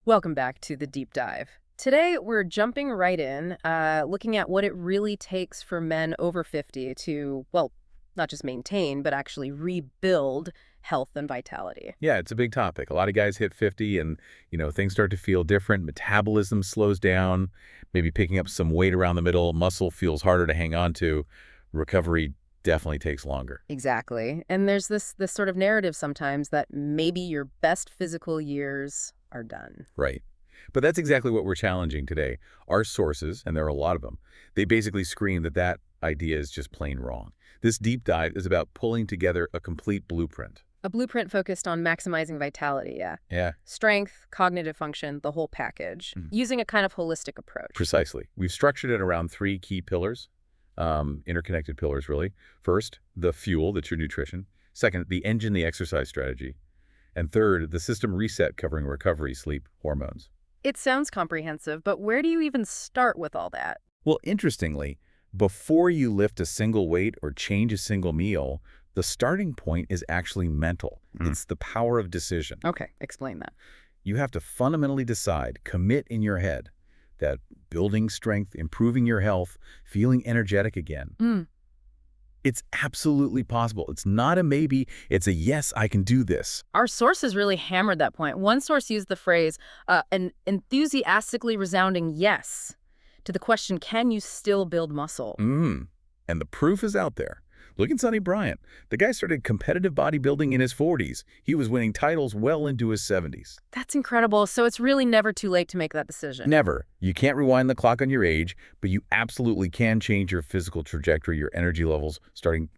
Welcome back to the deep dive. Today, we're jumping right in, looking at what it really takes for men over 50 to, well, not just maintain, but actually rebuild health and vitality. Yeah, it's a big topic. A lot of guys hit 50 and, things start to feel different. Metabolism slows down, maybe picking up some weight around the middle. Muscle feels harder to hang on to. Recovery definitely takes longer. Exactly. And there's this sort of narrative sometimes that maybe your best physical years are done. Right. But that's exactly what we're challenging today. Our sources, and there are a lot of them, they basically scream that that idea is just plain wrong. This deep dive is about pulling together a complete blueprint. A blueprint focused on maximizing vitality, yeah. Yeah, Strength, cognitive function, the whole package, using a kind of holistic approach. precisely. We've structured it around three key pillars, interconnected pillars, really. First, the fuel, that's your nutrition. Second, the engine, the exercise strategy. And third, the system reset covering recovery, sleep, hormones. It sounds comprehensive, but where do you even start with all that? Well, interestingly, before you lift a single weight or change a single meal, the starting point is actually mental. It's the power of decision. Okay, explain that. You have to fundamentally decide, commit in your head, that building strength, improving your health, feeling energetic again. It's absolutely possible. It's not a maybe, it's a yes, I can do this. Our sources really hammered that point. One source used the phrase, an enthusiastically resounding yes to the question, can you still build muscle? And the proof is out there. Look at Sonny Bryant. The guy started competitive bodybuilding in his 40s. He was winning titles well into his 70s. That's incredible. So it's really never too late to make that decision. Never. You can't rewind the clock on your age, but you absolutely can change your physical trajectory, your energy levels, starting,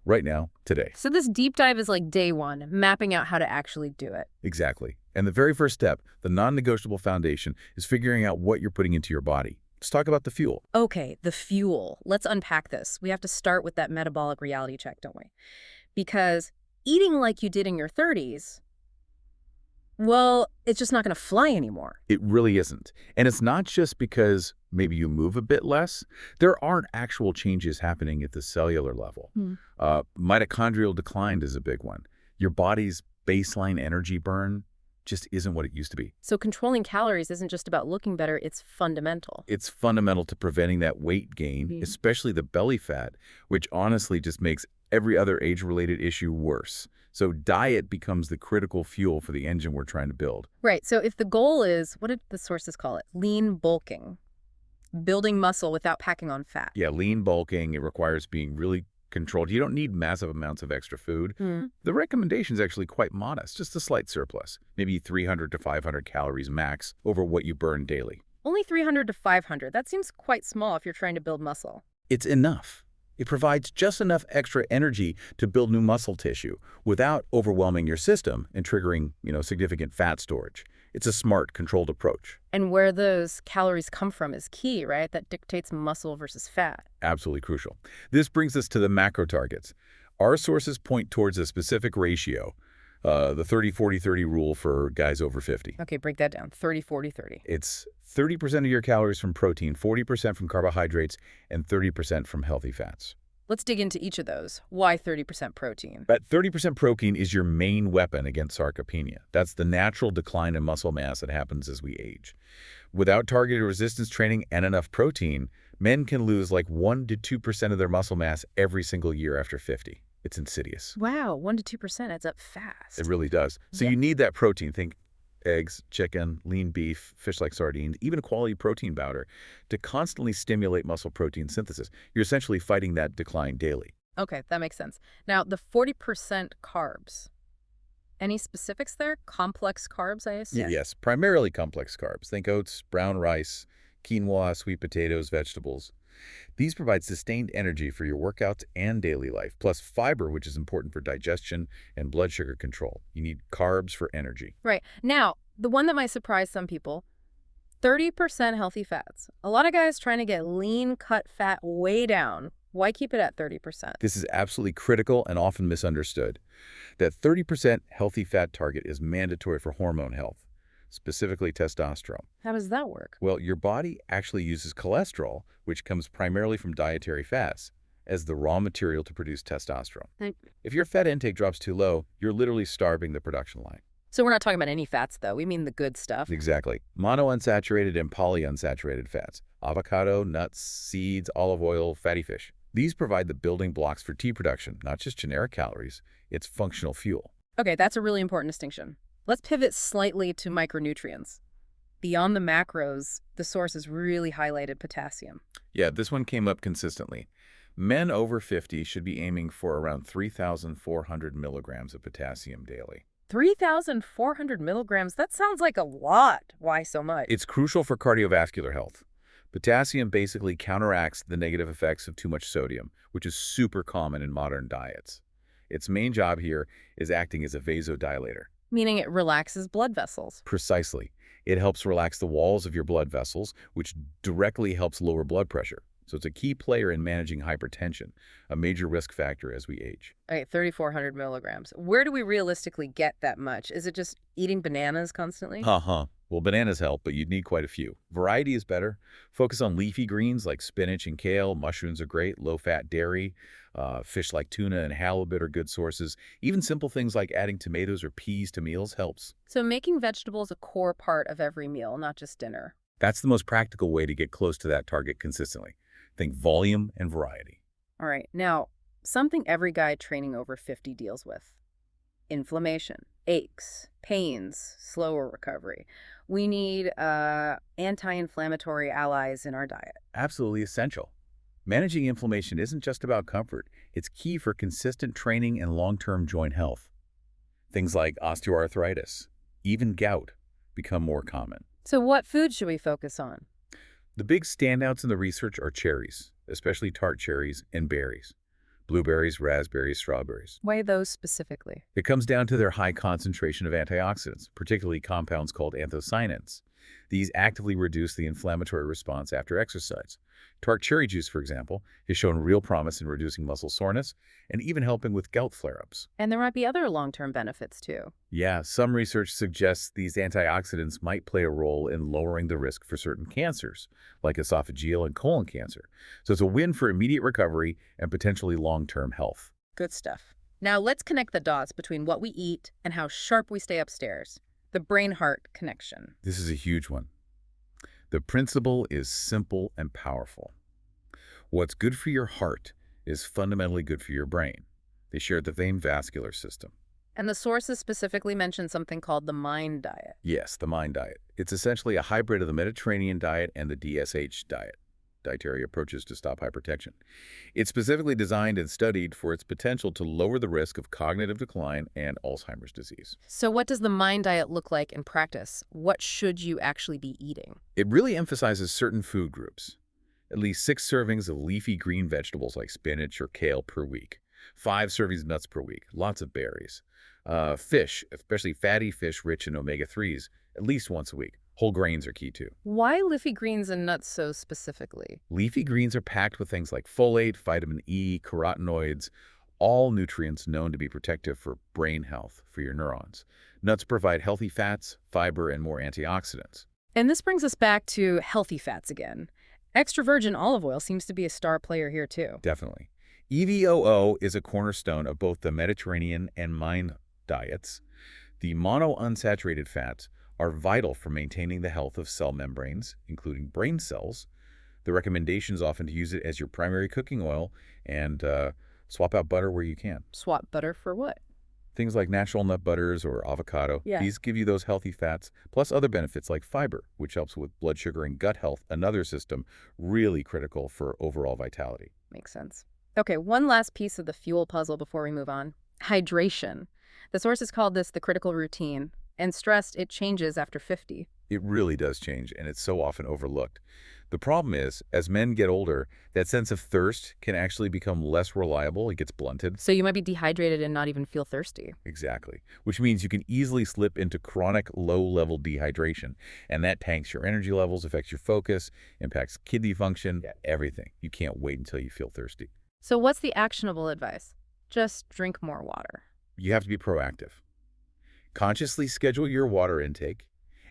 right now, today. So this deep dive is like day one, mapping out how to actually do it. Exactly. And the very first step, the non-negotiable foundation, is figuring out what you're putting into your body. Let's talk about the fuel. Okay, the fuel. Let's unpack this. We have to start with that metabolic reality check, don't we? Because eating like you did in your 30s, well, it's just not going to fly anymore. It really isn't. And it's not just because maybe you move a bit less. There aren't actual changes happening at the cellular level. Mitochondrial decline is a big one. Your body's baseline energy burn just isn't what it used to be. So controlling calories isn't just about looking better, it's fundamental. It's fundamental to preventing that weight gain, especially the belly fat, which honestly just makes every other age-related issue worse. So diet becomes the critical fuel for the engine we're trying to build. Right, so if the goal is, what did the sources call it? Lean bulking, building muscle without packing on fat. Yeah, lean bulking, it requires being really controlled. You don't need massive amounts of extra food. The recommendation is actually quite modest, just a slight surplus, maybe 300 to 500 calories max over what you burn daily. Only 300 to 500. That seems quite small if you're trying to build muscle. It's enough. It provides just enough extra energy to build new muscle tissue without overwhelming your system and triggering, significant fat storage. It's a smart, controlled approach. And where those calories come from is key, right? That dictates muscle versus fat. Absolutely crucial. This brings us to the macro targets. Our sources point towards a specific ratio, the 30-40-30 rule for guys over 50. Okay, break that down. 30-40-30. It's 30% of your calories from protein, 40% from carbohydrates, and 30% from healthy fats. Let's dig into each of those. Why 30% protein? That 30% protein is your main weapon against sarcopenia. That's the natural decline in muscle mass that happens as we age. Without targeted resistance training and enough protein, men can lose like 1 to 2% of their muscle mass every single year after 50. It's insidious. Wow, 1 to 2% adds up fast. It really does. So you need that protein. Think eggs, chicken, lean beef, fish like sardines, even quality protein powder to constantly stimulate muscle protein synthesis. You're essentially fighting that decline daily. Okay, that makes sense. Now, the 40% carbs. Any specifics there? Complex carbs, I assume? Yes, primarily complex carbs. Think oats, brown rice, quinoa, sweet potatoes, vegetables. These provide sustained energy for your workouts and daily life, plus fiber, which is important for digestion and blood sugar control. You need carbs for energy. Right. Now, the one that might surprise some people, 30% healthy fats. A lot of guys trying to get lean, cut fat way down. Why keep it at 30%? This is absolutely critical and often misunderstood. That 30% healthy fat target is mandatory for hormone health, specifically testosterone. How does that work? Well, your body actually uses cholesterol, which comes primarily from dietary fats, as the raw material to produce testosterone. If your fat intake drops too low, you're literally starving the production line. So we're not talking about any fats, though. We mean the good stuff. Exactly. Monounsaturated and polyunsaturated fats. Avocado, nuts, seeds, olive oil, fatty fish. These provide the building blocks for tea production, not just generic calories. It's functional fuel. Okay, that's a really important distinction. Let's pivot slightly to micronutrients. Beyond the macros, the source has really highlighted potassium. Yeah, this one came up consistently. Men over 50 should be aiming for around 3,400 milligrams of potassium daily. 3,400 milligrams? That sounds like a lot. Why so much? It's crucial for cardiovascular health. Potassium basically counteracts the negative effects of too much sodium, which is super common in modern diets. Its main job here is acting as a vasodilator. Meaning it relaxes blood vessels. Precisely. It helps relax the walls of your blood vessels, which directly helps lower blood pressure. So it's a key player in managing hypertension, a major risk factor as we age. Okay, 3,400 milligrams. Where do we realistically get that much? Is it just eating bananas constantly? Uh-huh. Well, bananas help, but you'd need quite a few. Variety is better. Focus on leafy greens like spinach and kale. Mushrooms are great. Low-fat dairy. Fish like tuna and halibut are good sources. Even simple things like adding tomatoes or peas to meals helps. So making vegetables a core part of every meal, not just dinner. That's the most practical way to get close to that target consistently. Think volume and variety. All right, now, something every guy training over 50 deals with. Inflammation, aches, pains, slower recovery. We need anti-inflammatory allies in our diet. Absolutely essential. Managing inflammation isn't just about comfort. It's key for consistent training and long-term joint health. Things like osteoarthritis, even gout, become more common. So what foods should we focus on? The big standouts in the research are cherries, especially tart cherries, and berries. Blueberries, raspberries, strawberries. Why those specifically? It comes down to their high concentration of antioxidants, particularly compounds called anthocyanins. These actively reduce the inflammatory response after exercise. Tart cherry juice, for example, has shown real promise in reducing muscle soreness and even helping with gout flare-ups. And there might be other long-term benefits too. Yeah, some research suggests these antioxidants might play a role in lowering the risk for certain cancers, like esophageal and colon cancer. So it's a win for immediate recovery and potentially long-term health. Good stuff. Now let's connect the dots between what we eat and how sharp we stay upstairs. The brain-heart connection. This is a huge one. The principle is simple and powerful. What's good for your heart is fundamentally good for your brain. They share the same vascular system. And the sources specifically mention something called the MIND diet. Yes, the MIND diet. It's essentially a hybrid of the Mediterranean diet and the DSH diet, dietary approaches to stop hypertension. It's specifically designed and studied for its potential to lower the risk of cognitive decline and Alzheimer's disease. So what does the MIND diet look like in practice? What should you actually be eating? It really emphasizes certain food groups. At least 6 servings of leafy green vegetables like spinach or kale per week. 5 servings of nuts per week. Lots of berries. Fish, especially fatty fish rich in omega-3s, at least once a week. Whole grains are key too. Why leafy greens and nuts so specifically? Leafy greens are packed with things like folate, vitamin E, carotenoids, all nutrients known to be protective for brain health, for your neurons. Nuts provide healthy fats, fiber, and more antioxidants. And this brings us back to healthy fats again. Extra virgin olive oil seems to be a star player here too. Definitely. EVOO is a cornerstone of both the Mediterranean and MIND diets. The monounsaturated fats are vital for maintaining the health of cell membranes, including brain cells. The recommendation is often to use it as your primary cooking oil and swap out butter where you can. Swap butter for what? Things like natural nut butters or avocado. Yeah. These give you those healthy fats, plus other benefits like fiber, which helps with blood sugar and gut health, another system really critical for overall vitality. Makes sense. Okay, one last piece of the fuel puzzle before we move on. Hydration. The sources called this the critical routine, and stressed it changes after 50. It really does change, and it's so often overlooked. The problem is, as men get older, that sense of thirst can actually become less reliable. It gets blunted. So you might be dehydrated and not even feel thirsty. Exactly. Which means you can easily slip into chronic low-level dehydration, and that tanks your energy levels, affects your focus, impacts kidney function, everything. You can't wait until you feel thirsty. So what's the actionable advice? Just drink more water. You have to be proactive. Consciously schedule your water intake.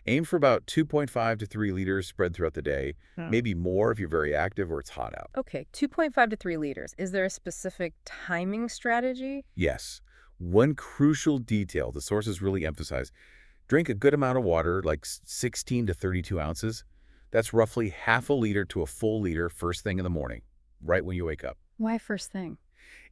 Aim for about 2.5 to 3 liters spread throughout the day, maybe more if you're very active or it's hot out. Okay, 2.5 to 3 liters. Is there a specific timing strategy? Yes. One crucial detail the sources really emphasize: drink a good amount of water, like 16 to 32 ounces. That's roughly half a liter to a full liter first thing in the morning, right when you wake up. Why first thing?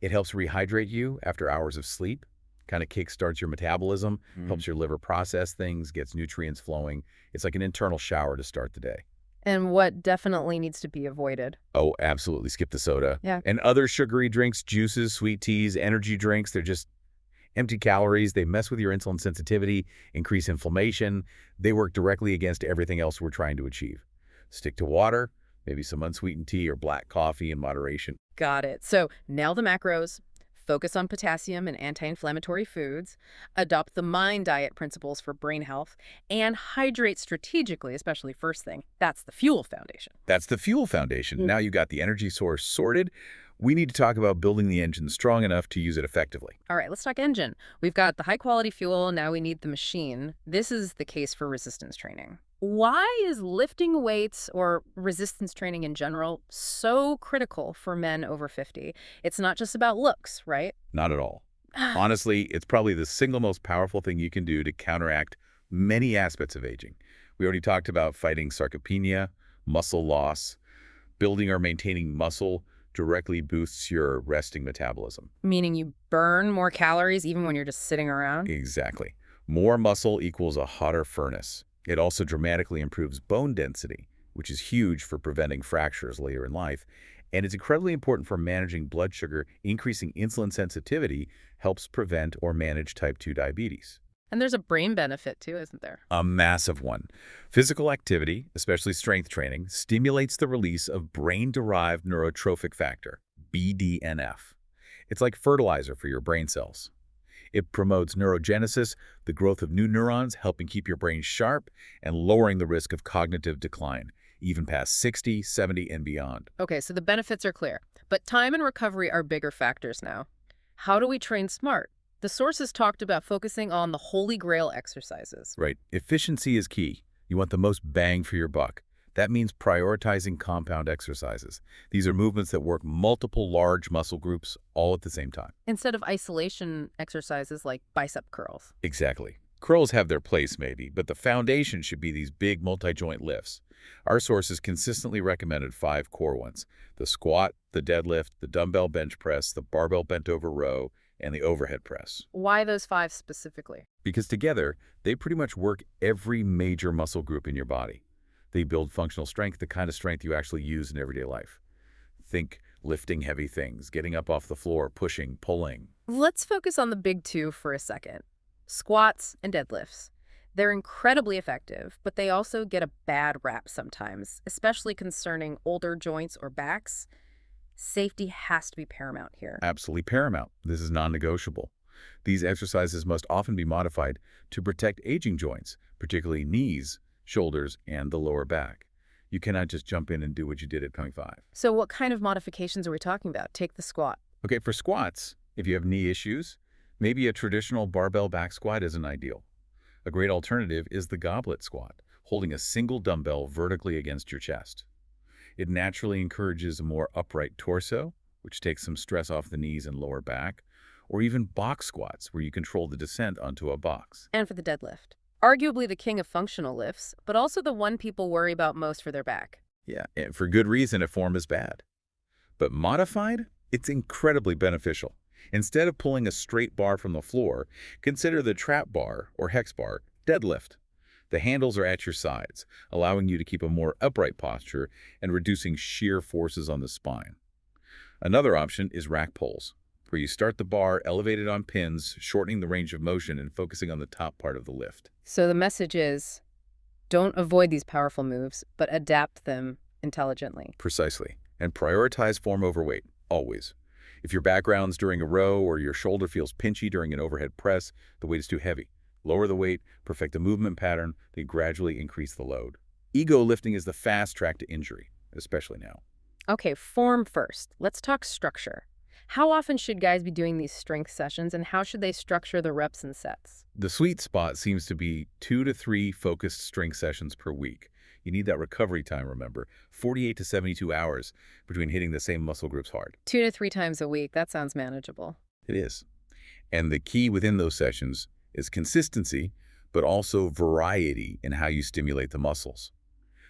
It helps rehydrate you after hours of sleep, kind of kickstarts your metabolism, helps your liver process things, gets nutrients flowing. It's like an internal shower to start the day. And what definitely needs to be avoided? Oh, absolutely. Skip the soda. Yeah. And other sugary drinks, juices, sweet teas, energy drinks, they're just empty calories. They mess with your insulin sensitivity, increase inflammation. They work directly against everything else we're trying to achieve. Stick to water, maybe some unsweetened tea or black coffee in moderation. Got it. So nail the macros, focus on potassium and anti-inflammatory foods, adopt the MIND diet principles for brain health, and hydrate strategically, especially first thing. That's the fuel foundation. That's the fuel foundation. Now you got the energy source sorted. We need to talk about building the engine strong enough to use it effectively. All right, let's talk engine. We've got the high-quality fuel, now we need the machine. This is the case for resistance training. Why is lifting weights or resistance training in general so critical for men over 50? It's not just about looks, right? Not at all. Honestly, it's probably the single most powerful thing you can do to counteract many aspects of aging. We already talked about fighting sarcopenia, muscle loss. Building or maintaining muscle directly boosts your resting metabolism. Meaning you burn more calories even when you're just sitting around? Exactly. More muscle equals a hotter furnace. It also dramatically improves bone density, which is huge for preventing fractures later in life. And it's incredibly important for managing blood sugar. Increasing insulin sensitivity helps prevent or manage type 2 diabetes. And there's a brain benefit too, isn't there? A massive one. Physical activity, especially strength training, stimulates the release of brain-derived neurotrophic factor, BDNF. It's like fertilizer for your brain cells. It promotes neurogenesis, the growth of new neurons, helping keep your brain sharp and lowering the risk of cognitive decline, even past 60, 70, and beyond. Okay, so the benefits are clear, but time and recovery are bigger factors now. How do we train smart? The sources talked about focusing on the holy grail exercises. Right. Efficiency is key. You want the most bang for your buck. That means prioritizing compound exercises. These are movements that work multiple large muscle groups all at the same time. Instead of isolation exercises like bicep curls. Exactly. Curls have their place maybe, but the foundation should be these big multi-joint lifts. Our sources consistently recommended 5 core ones: the squat, the deadlift, the dumbbell bench press, the barbell bent over row, and the overhead press. Why those 5 specifically? Because together, they pretty much work every major muscle group in your body. They build functional strength, the kind of strength you actually use in everyday life. Think lifting heavy things, getting up off the floor, pushing, pulling. Let's focus on the big 2 for a second. Squats and deadlifts. They're incredibly effective, but they also get a bad rap sometimes, especially concerning older joints or backs. Safety has to be paramount here. Absolutely paramount. This is non-negotiable. These exercises must often be modified to protect aging joints, particularly knees, shoulders, and the lower back. You cannot just jump in and do what you did at 25. So what kind of modifications are we talking about? Take the squat. Okay, for squats, if you have knee issues, maybe a traditional barbell back squat isn't ideal. A great alternative is the goblet squat, holding a single dumbbell vertically against your chest. It naturally encourages a more upright torso, which takes some stress off the knees and lower back, or even box squats, where you control the descent onto a box. And for the deadlift. Arguably the king of functional lifts, but also the one people worry about most for their back. Yeah, and for good reason if form is bad. But modified, it's incredibly beneficial. Instead of pulling a straight bar from the floor, consider the trap bar or hex bar deadlift. The handles are at your sides, allowing you to keep a more upright posture and reducing shear forces on the spine. Another option is rack pulls, where you start the bar elevated on pins, shortening the range of motion and focusing on the top part of the lift. So the message is, don't avoid these powerful moves, but adapt them intelligently. Precisely. And prioritize form over weight, always. If your back rounds during a row or your shoulder feels pinchy during an overhead press, the weight is too heavy. Lower the weight, perfect the movement pattern, then gradually increase the load. Ego lifting is the fast track to injury, especially now. Okay, form first. Let's talk structure. How often should guys be doing these strength sessions, and how should they structure the reps and sets? The sweet spot seems to be 2 to 3 focused strength sessions per week. You need that recovery time, remember, 48 to 72 hours between hitting the same muscle groups hard. 2 to 3 times a week. That sounds manageable. It is. And the key within those sessions is consistency, but also variety in how you stimulate the muscles.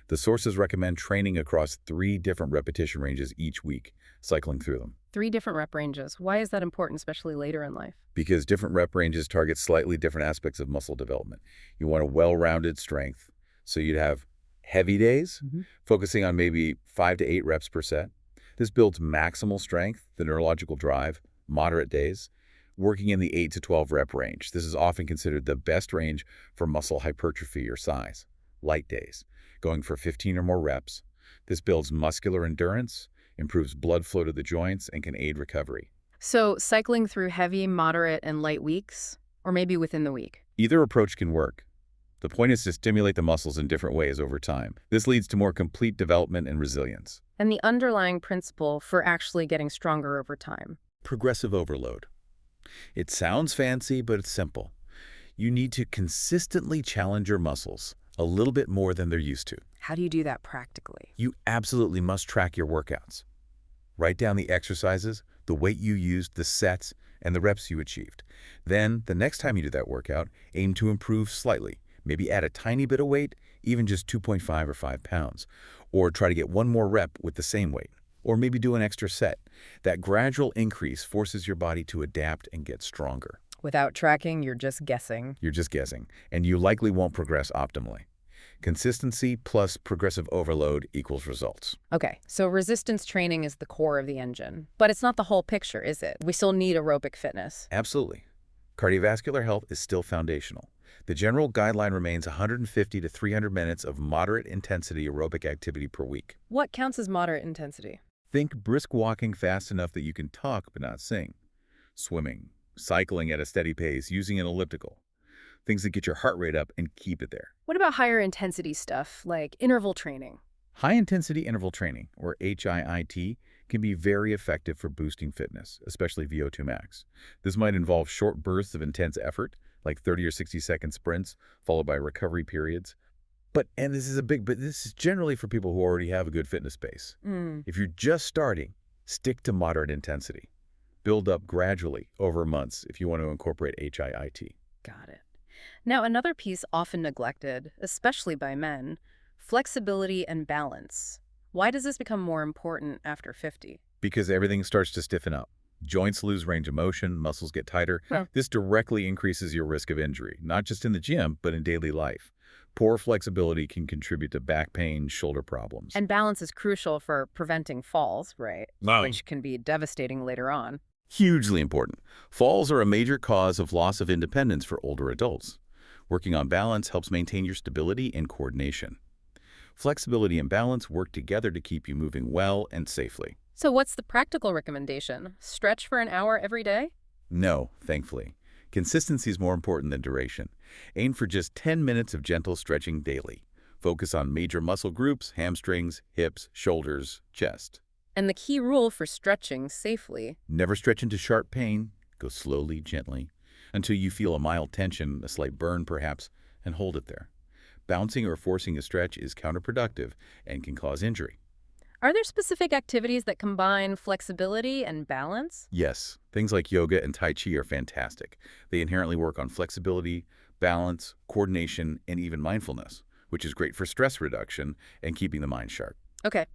The sources recommend training across 3 different repetition ranges each week, cycling through them. 3 different rep ranges. Why is that important, especially later in life? Because different rep ranges target slightly different aspects of muscle development. You want a well-rounded strength, so you'd have heavy days, focusing on maybe 5 to 8 reps per set. This builds maximal strength, the neurological drive, moderate days, working in the 8 to 12 rep range. This is often considered the best range for muscle hypertrophy or size. Light days, going for 15 or more reps. This builds muscular endurance, improves blood flow to the joints, and can aid recovery. So cycling through heavy, moderate, and light weeks, or maybe within the week? Either approach can work. The point is to stimulate the muscles in different ways over time. This leads to more complete development and resilience. And the underlying principle for actually getting stronger over time? Progressive overload. It sounds fancy, but it's simple. You need to consistently challenge your muscles a little bit more than they're used to. How do you do that practically? You absolutely must track your workouts. Write down the exercises, the weight you used, the sets, and the reps you achieved. Then, the next time you do that workout, aim to improve slightly. Maybe add a tiny bit of weight, even just 2.5 or 5 pounds. Or try to get one more rep with the same weight. Or maybe do an extra set. That gradual increase forces your body to adapt and get stronger. Without tracking, you're just guessing. You're just guessing, and you likely won't progress optimally. Consistency plus progressive overload equals results. Okay, so resistance training is the core of the engine. But it's not the whole picture, is it? We still need aerobic fitness. Absolutely. Cardiovascular health is still foundational. The general guideline remains 150 to 300 minutes of moderate intensity aerobic activity per week. What counts as moderate intensity? Think brisk walking fast enough that you can talk but not sing. Swimming, cycling at a steady pace, using an elliptical. Things that get your heart rate up and keep it there. What about higher intensity stuff, like interval training? High-intensity interval training, or HIIT, can be very effective for boosting fitness, especially VO2 max. This might involve short bursts of intense effort, like 30 or 60-second sprints, followed by recovery periods. But this is generally for people who already have a good fitness base. If you're just starting, stick to moderate intensity. Build up gradually over months if you want to incorporate HIIT. Got it. Now, another piece often neglected, especially by men, flexibility and balance. Why does this become more important after 50? Because everything starts to stiffen up. Joints lose range of motion, muscles get tighter. This directly increases your risk of injury, not just in the gym, but in daily life. Poor flexibility can contribute to back pain, shoulder problems. And balance is crucial for preventing falls, right? Wow. Which can be devastating later on. Hugely important. Falls are a major cause of loss of independence for older adults. Working on balance helps maintain your stability and coordination. Flexibility and balance work together to keep you moving well and safely. So what's the practical recommendation? Stretch for an hour every day? No, thankfully. Consistency is more important than duration. Aim for just 10 minutes of gentle stretching daily. Focus on major muscle groups, hamstrings, hips, shoulders, chest. And the key rule for stretching safely: never stretch into sharp pain. Go slowly, gently, until you feel a mild tension, a slight burn perhaps, and hold it there. Bouncing or forcing a stretch is counterproductive and can cause injury. Are there specific activities that combine flexibility and balance? Yes, things like yoga and Tai Chi are fantastic. They inherently work on flexibility, balance, coordination, and even mindfulness, which is great for stress reduction and keeping the mind sharp. Okay.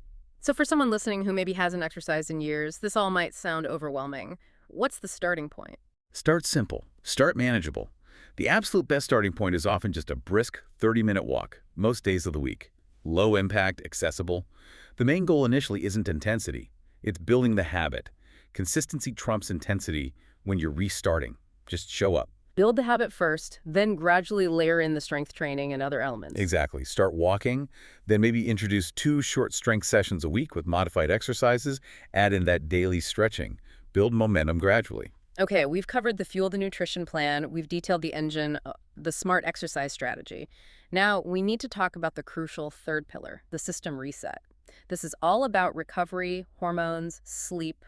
So for someone listening who maybe hasn't exercised in years, this all might sound overwhelming. What's the starting point? Start simple. Start manageable. The absolute best starting point is often just a brisk 30-minute walk, most days of the week. Low impact, accessible. The main goal initially isn't intensity. It's building the habit. Consistency trumps intensity when you're restarting. Just show up. Build the habit first, then gradually layer in the strength training and other elements. Exactly. Start walking, then maybe introduce 2 short strength sessions a week with modified exercises. Add in that daily stretching. Build momentum gradually. Okay, we've covered the fuel, the nutrition plan. We've detailed the engine, the smart exercise strategy. Now, we need to talk about the crucial third pillar, the system reset. This is all about recovery, hormones, sleep,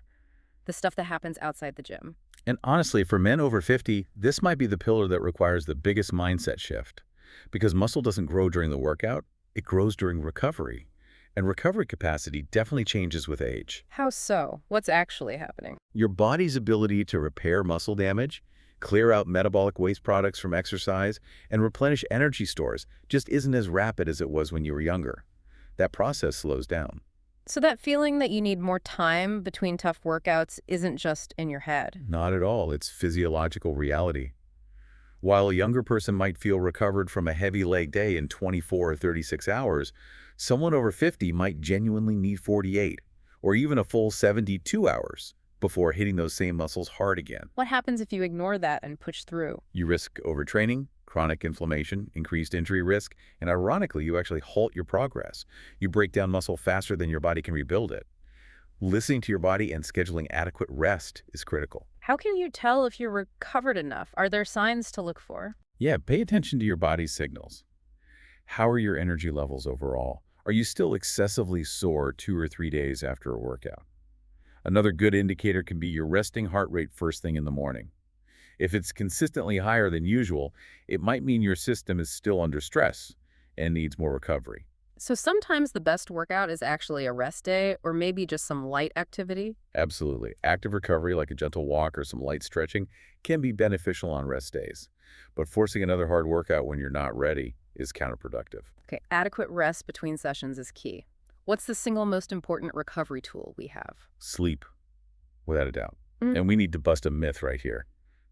the stuff that happens outside the gym. And honestly, for men over 50, this might be the pillar that requires the biggest mindset shift. Because muscle doesn't grow during the workout, it grows during recovery. And recovery capacity definitely changes with age. How so? What's actually happening? Your body's ability to repair muscle damage Clear out metabolic waste products from exercise and replenish energy stores just isn't as rapid as it was when you were younger. That process slows down. So that feeling that you need more time between tough workouts isn't just in your head. Not at all. It's physiological reality. While a younger person might feel recovered from a heavy leg day in 24 or 36 hours, someone over 50 might genuinely need 48 or even a full 72 hours before hitting those same muscles hard again. What happens if you ignore that and push through? You risk overtraining, chronic inflammation, increased injury risk, and ironically, you actually halt your progress. You break down muscle faster than your body can rebuild it. Listening to your body and scheduling adequate rest is critical. How can you tell if you're recovered enough? Are there signs to look for? Yeah, pay attention to your body's signals. How are your energy levels overall? Are you still excessively sore 2 or 3 days after a workout? Another good indicator can be your resting heart rate first thing in the morning. If it's consistently higher than usual, it might mean your system is still under stress and needs more recovery. So sometimes the best workout is actually a rest day or maybe just some light activity. Absolutely. Active recovery, like a gentle walk or some light stretching, can be beneficial on rest days. But forcing another hard workout when you're not ready is counterproductive. Okay, adequate rest between sessions is key. What's the single most important recovery tool we have? Sleep, without a doubt. Mm. And we need to bust a myth right here.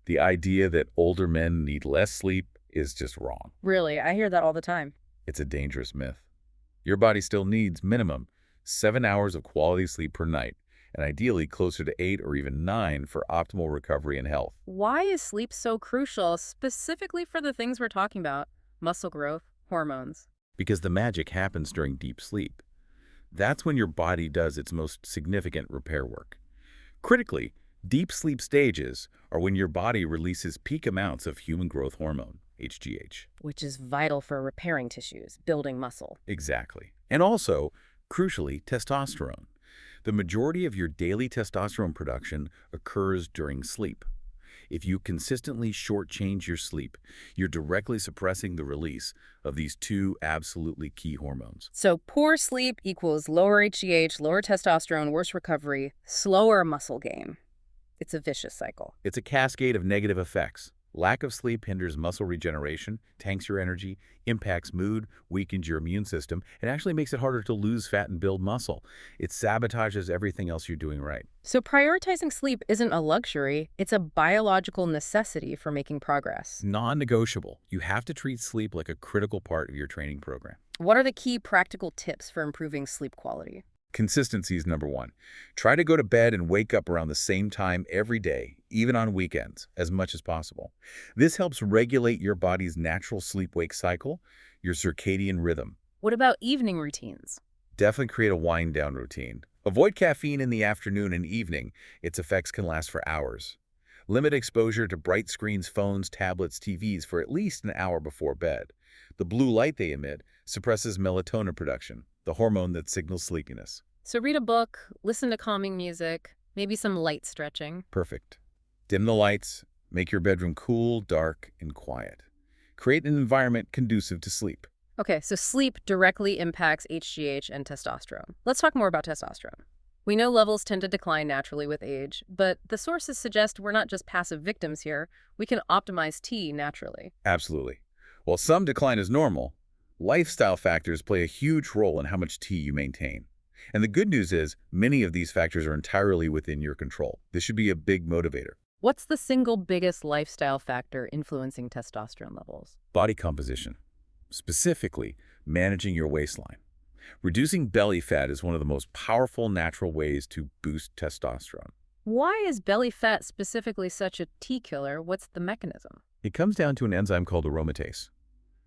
The idea that older men need less sleep is just wrong. Really, I hear that all the time. It's a dangerous myth. Your body still needs minimum 7 hours of quality sleep per night, and ideally closer to 8 or even 9 for optimal recovery and health. Why is sleep so crucial, specifically for the things we're talking about? Muscle growth, hormones. Because the magic happens during deep sleep. That's when your body does its most significant repair work. Critically, deep sleep stages are when your body releases peak amounts of human growth hormone, HGH. Which is vital for repairing tissues, building muscle. Exactly. And also, crucially, testosterone. The majority of your daily testosterone production occurs during sleep. If you consistently shortchange your sleep, you're directly suppressing the release of these two absolutely key hormones. So poor sleep equals lower HGH, lower testosterone, worse recovery, slower muscle gain. It's a vicious cycle. It's a cascade of negative effects. Lack of sleep hinders muscle regeneration, tanks your energy, impacts mood, weakens your immune system, and actually makes it harder to lose fat and build muscle. It sabotages everything else you're doing right. So prioritizing sleep isn't a luxury, it's a biological necessity for making progress. Non-negotiable. You have to treat sleep like a critical part of your training program. What are the key practical tips for improving sleep quality? Consistency is number one. Try to go to bed and wake up around the same time every day, even on weekends, as much as possible. This helps regulate your body's natural sleep-wake cycle, your circadian rhythm. What about evening routines? Definitely create a wind-down routine. Avoid caffeine in the afternoon and evening. Its effects can last for hours. Limit exposure to bright screens, phones, tablets, TVs for at least an hour before bed. The blue light they emit suppresses melatonin production, the hormone that signals sleepiness. So read a book, listen to calming music, maybe some light stretching. Perfect. Dim the lights, make your bedroom cool, dark, and quiet. Create an environment conducive to sleep. Okay, so sleep directly impacts HGH and testosterone. Let's talk more about testosterone. We know levels tend to decline naturally with age, but the sources suggest we're not just passive victims here. We can optimize T naturally. Absolutely. While some decline is normal, lifestyle factors play a huge role in how much T you maintain. And the good news is, many of these factors are entirely within your control. This should be a big motivator. What's the single biggest lifestyle factor influencing testosterone levels? Body composition. Specifically, managing your waistline. Reducing belly fat is one of the most powerful natural ways to boost testosterone. Why is belly fat specifically such a T killer? What's the mechanism? It comes down to an enzyme called aromatase.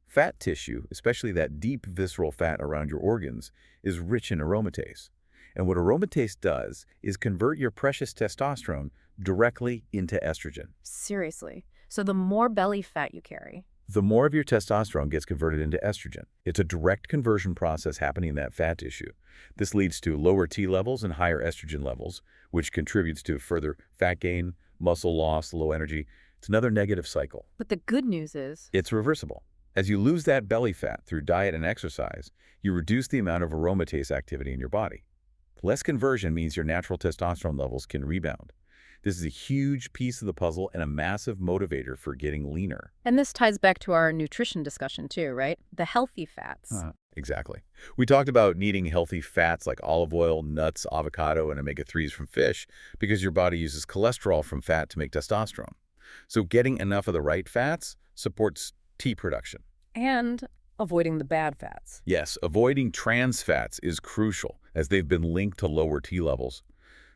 Fat tissue, especially that deep visceral fat around your organs, is rich in aromatase. And what aromatase does is convert your precious testosterone directly into estrogen. Seriously. So the more belly fat you carry, The more of your testosterone gets converted into estrogen. It's a direct conversion process happening in that fat tissue. This leads to lower T levels and higher estrogen levels, which contributes to further fat gain, muscle loss, low energy. It's another negative cycle. but the good news is, It's reversible. As you lose that belly fat through diet and exercise, you reduce the amount of aromatase activity in your body. Less conversion means your natural testosterone levels can rebound. This is a huge piece of the puzzle and a massive motivator for getting leaner. And this ties back to our nutrition discussion too, right? The healthy fats. Exactly. We talked about needing healthy fats like olive oil, nuts, avocado, and omega-3s from fish because your body uses cholesterol from fat to make testosterone. So getting enough of the right fats supports T production. And avoiding the bad fats. Yes, avoiding trans fats is crucial as they've been linked to lower T levels.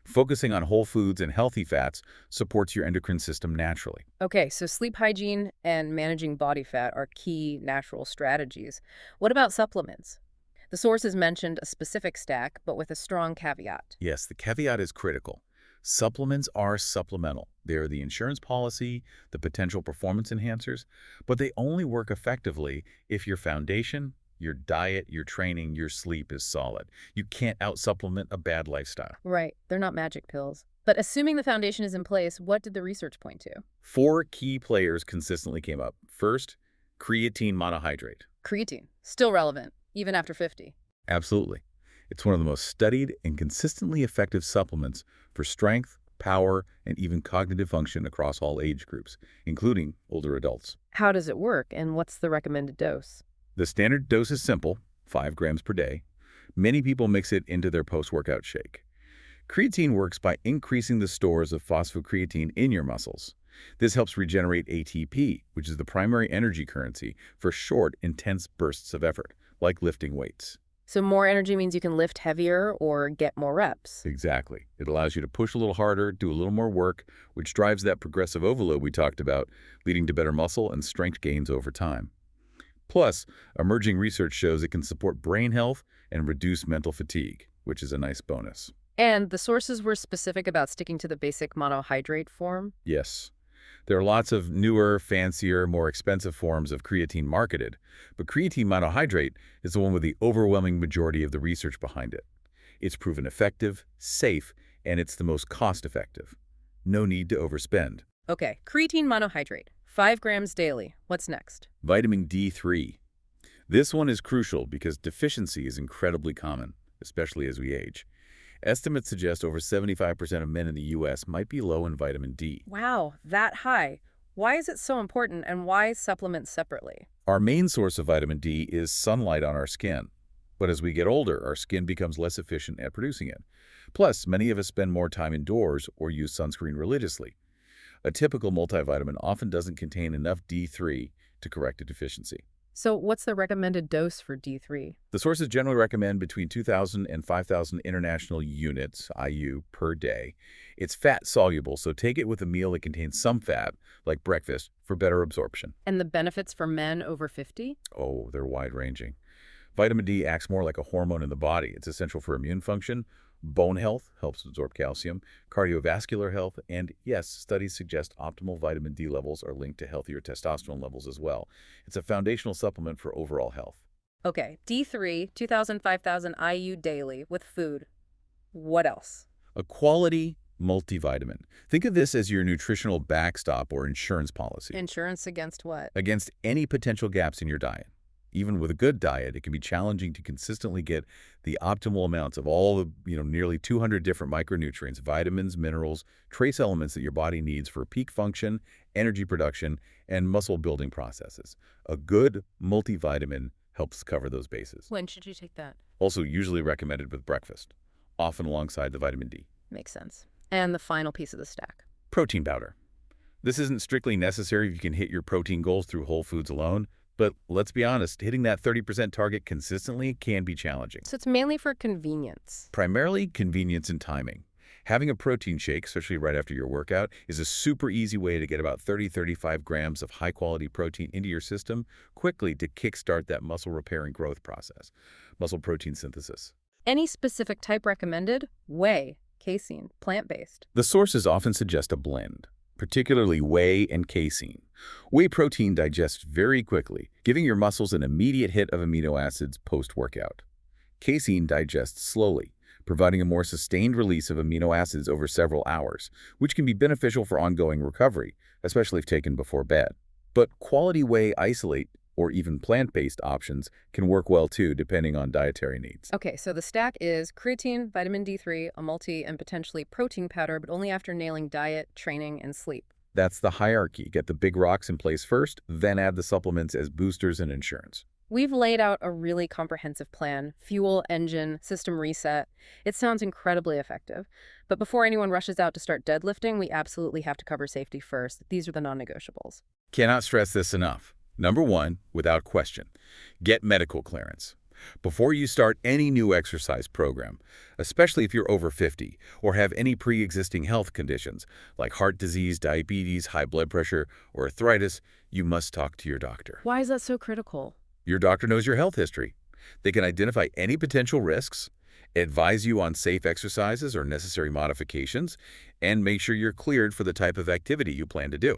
Focusing on whole foods and healthy fats supports your endocrine system naturally. Okay, so sleep hygiene and managing body fat are key natural strategies. What about supplements? The sources mentioned a specific stack, but with a strong caveat. Yes, the caveat is critical. Supplements are supplemental. They are the insurance policy, the potential performance enhancers, but they only work effectively if your foundation, your diet, your training, your sleep is solid. You can't out-supplement a bad lifestyle. Right, they're not magic pills. But assuming the foundation is in place, what did the research point to? 4 key players consistently came up. First, creatine monohydrate. Creatine, still relevant, even after 50. Absolutely. It's one of the most studied and consistently effective supplements for strength, power, and even cognitive function across all age groups, including older adults. How does it work, and what's the recommended dose? The standard dose is simple, 5 grams per day. Many people mix it into their post-workout shake. Creatine works by increasing the stores of phosphocreatine in your muscles. This helps regenerate ATP, which is the primary energy currency for short, intense bursts of effort, like lifting weights. So more energy means you can lift heavier or get more reps. Exactly. It allows you to push a little harder, do a little more work, which drives that progressive overload we talked about, leading to better muscle and strength gains over time. Plus, emerging research shows it can support brain health and reduce mental fatigue, which is a nice bonus. And the sources were specific about sticking to the basic monohydrate form? Yes, there are lots of newer, fancier, more expensive forms of creatine marketed, but creatine monohydrate is the one with the overwhelming majority of the research behind it. It's proven effective, safe, and it's the most cost-effective. No need to overspend. Okay, creatine monohydrate, 5 grams daily. What's next? Vitamin D3. This one is crucial because deficiency is incredibly common, especially as we age. Estimates suggest over 75% of men in the U.S. might be low in vitamin D. Wow, that high. Why is it so important, and why supplement separately? Our main source of vitamin D is sunlight on our skin. But as we get older, our skin becomes less efficient at producing it. Plus, many of us spend more time indoors or use sunscreen religiously. A typical multivitamin often doesn't contain enough D3 to correct a deficiency. So what's the recommended dose for D3? The sources generally recommend between 2,000 and 5,000 international units, IU, per day. It's fat-soluble, so take it with a meal that contains some fat, like breakfast, for better absorption. And the benefits for men over 50? Oh, they're wide-ranging. Vitamin D acts more like a hormone in the body. It's essential for immune function, bone health, helps absorb calcium, cardiovascular health, and yes, studies suggest optimal vitamin D levels are linked to healthier testosterone levels as well. It's a foundational supplement for overall health. Okay, D3, 2,000, 5,000 IU daily with food. What else? A quality multivitamin. Think of this as your nutritional backstop or insurance policy Insurance against what? against any potential gaps in your diet. Even with a good diet, it can be challenging to consistently get the optimal amounts of all the, nearly 200 different micronutrients, vitamins, minerals, trace elements that your body needs for peak function, energy production, and muscle building processes. A good multivitamin helps cover those bases. When should you take that? Also usually recommended with breakfast, often alongside the vitamin D. Makes sense. And the final piece of the stack. Protein powder. This isn't strictly necessary if you can hit your protein goals through whole foods alone. But let's be honest, hitting that 30% target consistently can be challenging. So it's mainly for convenience. Primarily convenience and timing. Having a protein shake, especially right after your workout, is a super easy way to get about 30-35 grams of high-quality protein into your system quickly to kickstart that muscle repair and growth process, muscle protein synthesis. Any specific type recommended? Whey, casein, plant-based. The sources often suggest a blend, particularly whey and casein. Whey protein digests very quickly, giving your muscles an immediate hit of amino acids post-workout. Casein digests slowly, providing a more sustained release of amino acids over several hours, which can be beneficial for ongoing recovery, especially if taken before bed. But quality whey isolate or even plant-based options can work well too, depending on dietary needs. Okay, so the stack is creatine, vitamin D3, a multi, and potentially protein powder, but only after nailing diet, training, and sleep. That's the hierarchy. Get the big rocks in place first, then add the supplements as boosters and insurance. We've laid out a really comprehensive plan: fuel, engine, system reset. It sounds incredibly effective. But before anyone rushes out to start deadlifting, we absolutely have to cover safety first. These are the non-negotiables. Cannot stress this enough. Number one, without question, get medical clearance. Before you start any new exercise program, especially if you're over 50 or have any pre-existing health conditions like heart disease, diabetes, high blood pressure, or arthritis, you must talk to your doctor. Why is that so critical? Your doctor knows your health history. They can identify any potential risks, advise you on safe exercises or necessary modifications, and make sure you're cleared for the type of activity you plan to do.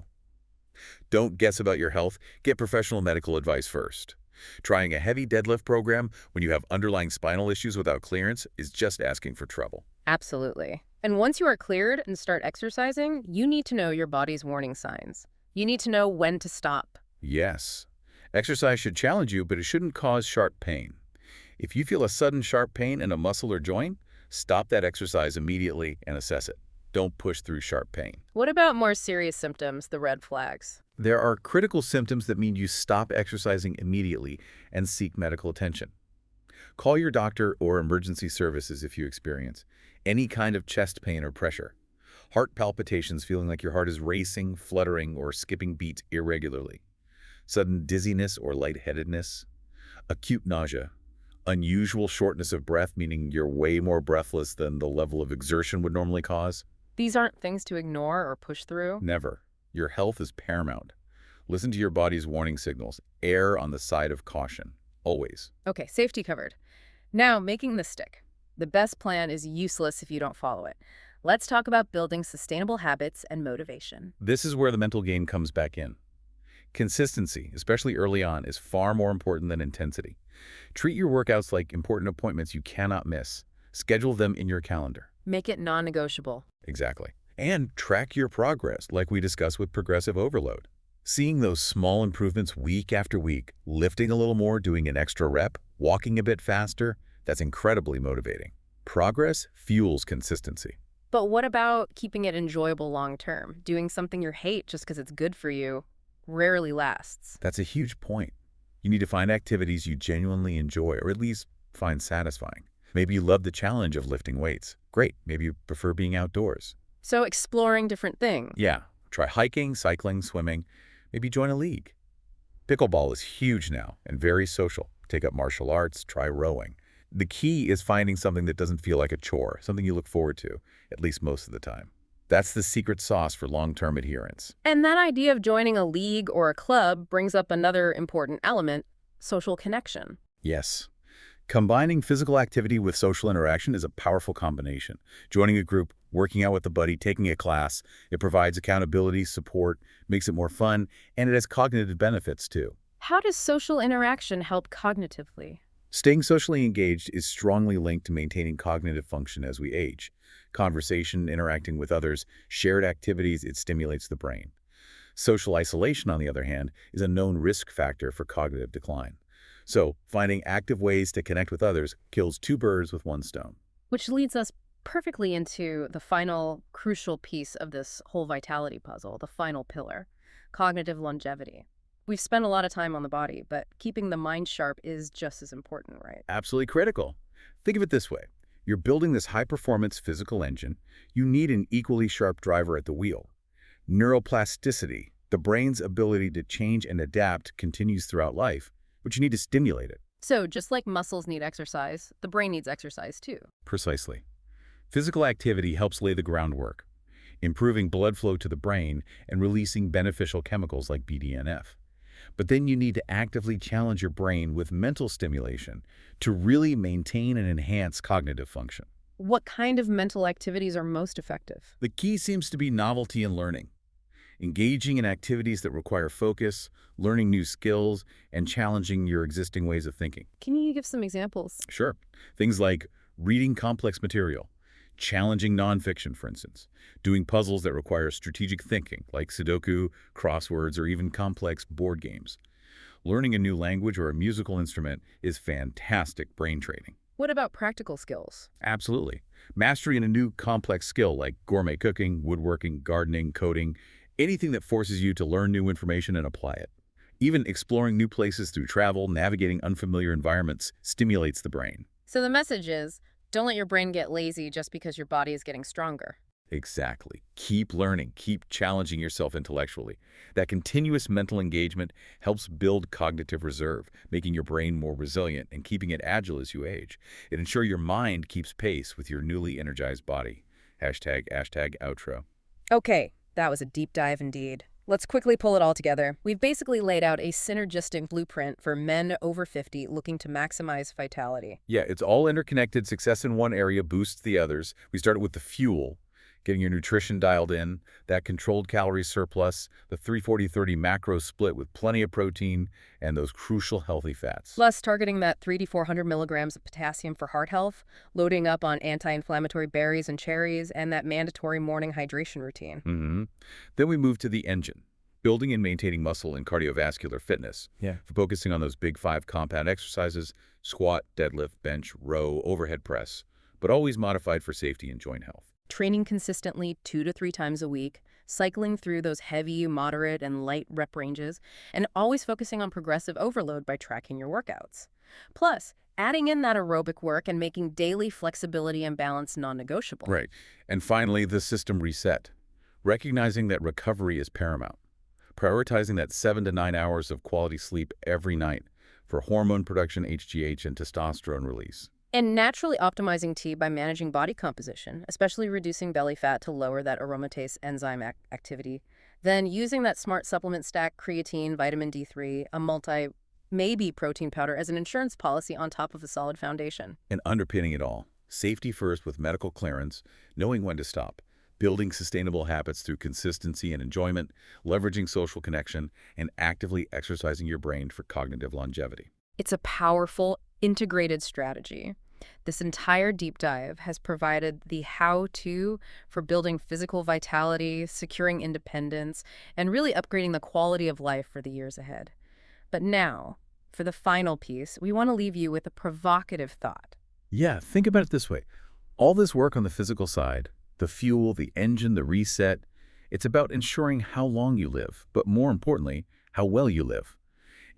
Don't guess about your health. Get professional medical advice first. Trying a heavy deadlift program when you have underlying spinal issues without clearance is just asking for trouble. Absolutely. And once you are cleared and start exercising, you need to know your body's warning signs. You need to know when to stop. Yes, exercise should challenge you, but it shouldn't cause sharp pain. If you feel a sudden sharp pain in a muscle or joint, stop that exercise immediately and assess it. Don't push through sharp pain. What about more serious symptoms, the red flags? There are critical symptoms that mean you stop exercising immediately and seek medical attention. Call your doctor or emergency services if you experience any kind of chest pain or pressure, heart palpitations, feeling like your heart is racing, fluttering, or skipping beats irregularly, sudden dizziness or lightheadedness, acute nausea, unusual shortness of breath, meaning you're way more breathless than the level of exertion would normally cause. These aren't things to ignore or push through. Never. Your health is paramount. Listen to your body's warning signals. Err on the side of caution. Always. Okay, safety covered. Now, making the stick. The best plan is useless if you don't follow it. Let's talk about building sustainable habits and motivation. This is where the mental game comes back in. Consistency, especially early on, is far more important than intensity. Treat your workouts like important appointments you cannot miss. Schedule them in your calendar. Make it non-negotiable. Exactly. And track your progress, like we discussed with progressive overload. Seeing those small improvements week after week, lifting a little more, doing an extra rep, walking a bit faster, that's incredibly motivating. Progress fuels consistency. But what about keeping it enjoyable long-term? Doing something you hate just because it's good for you rarely lasts. That's a huge point. You need to find activities you genuinely enjoy, or at least find satisfying. Maybe you love the challenge of lifting weights. Great. Maybe you prefer being outdoors. So exploring different things. Yeah. Try hiking, cycling, swimming. Maybe join a league. Pickleball is huge now and very social. Take up martial arts, try rowing. The key is finding something that doesn't feel like a chore, something you look forward to, at least most of the time. That's the secret sauce for long-term adherence. And that idea of joining a league or a club brings up another important element: social connection. Yes. Combining physical activity with social interaction is a powerful combination. Joining a group, working out with a buddy, taking a class, it provides accountability, support, makes it more fun, and it has cognitive benefits too. How does social interaction help cognitively? Staying socially engaged is strongly linked to maintaining cognitive function as we age. Conversation, interacting with others, shared activities, it stimulates the brain. Social isolation, on the other hand, is a known risk factor for cognitive decline. So, finding active ways to connect with others kills two birds with one stone. Which leads us perfectly into the final crucial piece of this whole vitality puzzle, the final pillar: cognitive longevity. We've spent a lot of time on the body, but keeping the mind sharp is just as important, right? Absolutely critical. Think of it this way. You're building this high-performance physical engine. You need an equally sharp driver at the wheel. Neuroplasticity, the brain's ability to change and adapt, continues throughout life, but you need to stimulate it. So just like muscles need exercise, the brain needs exercise too. Precisely. Physical activity helps lay the groundwork, improving blood flow to the brain and releasing beneficial chemicals like BDNF. But then you need to actively challenge your brain with mental stimulation to really maintain and enhance cognitive function. What kind of mental activities are most effective? The key seems to be novelty and learning. Engaging in activities that require focus, learning new skills, and challenging your existing ways of thinking. Can you give some examples? Sure. Things like reading complex material, challenging nonfiction, for instance, doing puzzles that require strategic thinking, like Sudoku, crosswords, or even complex board games. Learning a new language or a musical instrument is fantastic brain training. What about practical skills? Absolutely. Mastering a new complex skill like gourmet cooking, woodworking, gardening, coding, anything that forces you to learn new information and apply it. Even exploring new places through travel, navigating unfamiliar environments stimulates the brain. So the message is, don't let your brain get lazy just because your body is getting stronger. Exactly. Keep learning, keep challenging yourself intellectually. That continuous mental engagement helps build cognitive reserve, making your brain more resilient and keeping it agile as you age. It ensures your mind keeps pace with your newly energized body. Hashtag outro. Okay, that was a deep dive indeed. Let's quickly pull it all together. We've basically laid out a synergistic blueprint for men over 50 looking to maximize vitality. Yeah, it's all interconnected. Success in one area boosts the others. We started with the fuel, getting your nutrition dialed in, that controlled calorie surplus, the 340-30 macro split with plenty of protein, and those crucial healthy fats. Plus, targeting that 300 to 400 milligrams of potassium for heart health, loading up on anti-inflammatory berries and cherries, and that mandatory morning hydration routine. Then we move to the engine, building and maintaining muscle and cardiovascular fitness. Yeah. Focusing on those big 5 compound exercises, squat, deadlift, bench, row, overhead press, but always modified for safety and joint health. Training consistently 2 to 3 times a week, cycling through those heavy, moderate, and light rep ranges, and always focusing on progressive overload by tracking your workouts. Plus, adding in that aerobic work and making daily flexibility and balance non-negotiable. Right. And finally, the system reset. Recognizing that recovery is paramount. Prioritizing that 7 to 9 hours of quality sleep every night for hormone production, HGH, and testosterone release. And naturally optimizing tea by managing body composition, especially reducing belly fat to lower that aromatase enzyme activity. Then using that smart supplement stack, creatine, vitamin D3, a maybe protein powder as an insurance policy on top of a solid foundation. And underpinning it all, safety first with medical clearance, knowing when to stop, building sustainable habits through consistency and enjoyment, leveraging social connection, and actively exercising your brain for cognitive longevity. It's a powerful, integrated strategy. This entire deep dive has provided the how-to for building physical vitality, securing independence, and really upgrading the quality of life for the years ahead. But now, for the final piece, we want to leave you with a provocative thought. Yeah, think about it this way. All this work on the physical side, the fuel, the engine, the reset, it's about ensuring how long you live, but more importantly, how well you live.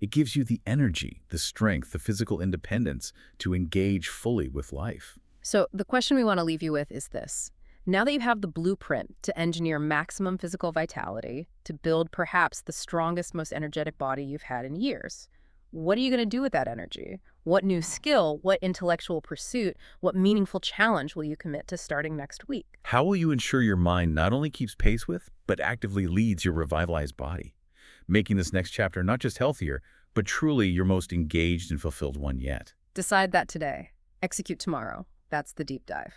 It gives you the energy, the strength, the physical independence to engage fully with life. So the question we want to leave you with is this. Now that you have the blueprint to engineer maximum physical vitality, to build perhaps the strongest, most energetic body you've had in years, what are you going to do with that energy? What new skill, what intellectual pursuit, what meaningful challenge will you commit to starting next week? How will you ensure your mind not only keeps pace with, but actively leads your revitalized body, making this next chapter not just healthier, but truly your most engaged and fulfilled one yet? Decide that today. Execute tomorrow. That's the deep dive.